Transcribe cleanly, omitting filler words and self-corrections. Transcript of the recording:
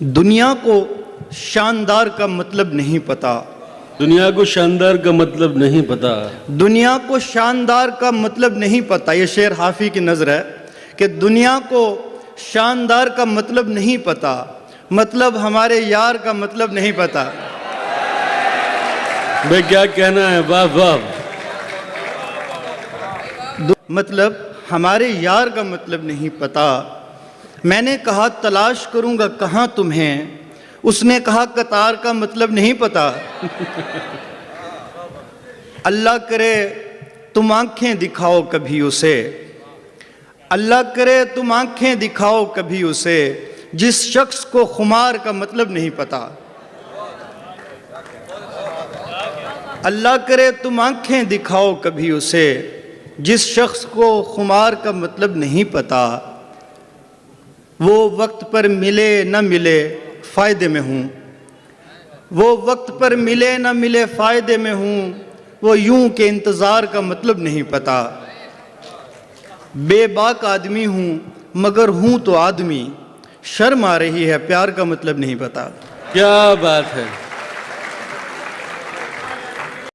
दुनिया को शानदार का मतलब नहीं पता। दुनिया को शानदार का मतलब नहीं पता। दुनिया को शानदार का मतलब नहीं पता। ये शेर हाफी की नज़र है कि दुनिया को शानदार का मतलब नहीं पता, मतलब हमारे यार का मतलब नहीं पता। भाई क्या कहना है, वाह वाह। मतलब हमारे यार का मतलब नहीं पता। मैंने कहा तलाश करूंगा कहाँ तुम्हें, उसने कहा कतार का मतलब नहीं पता। अल्लाह करे तुम आंखें दिखाओ कभी उसे, अल्लाह करे तुम आंखें दिखाओ कभी उसे, जिस शख्स को खुमार का मतलब नहीं पता। अल्लाह करे तुम आंखें दिखाओ कभी उसे, जिस शख्स को खुमार का मतलब नहीं पता। वो वक्त पर मिले न मिले फ़ायदे में हूँ, वो वक्त पर मिले न मिले फ़ायदे में हूँ, वो यूं के इंतज़ार का मतलब नहीं पता। बेबाक आदमी हूँ मगर हूँ तो आदमी, शर्म आ रही है प्यार का मतलब नहीं पता। क्या बात है।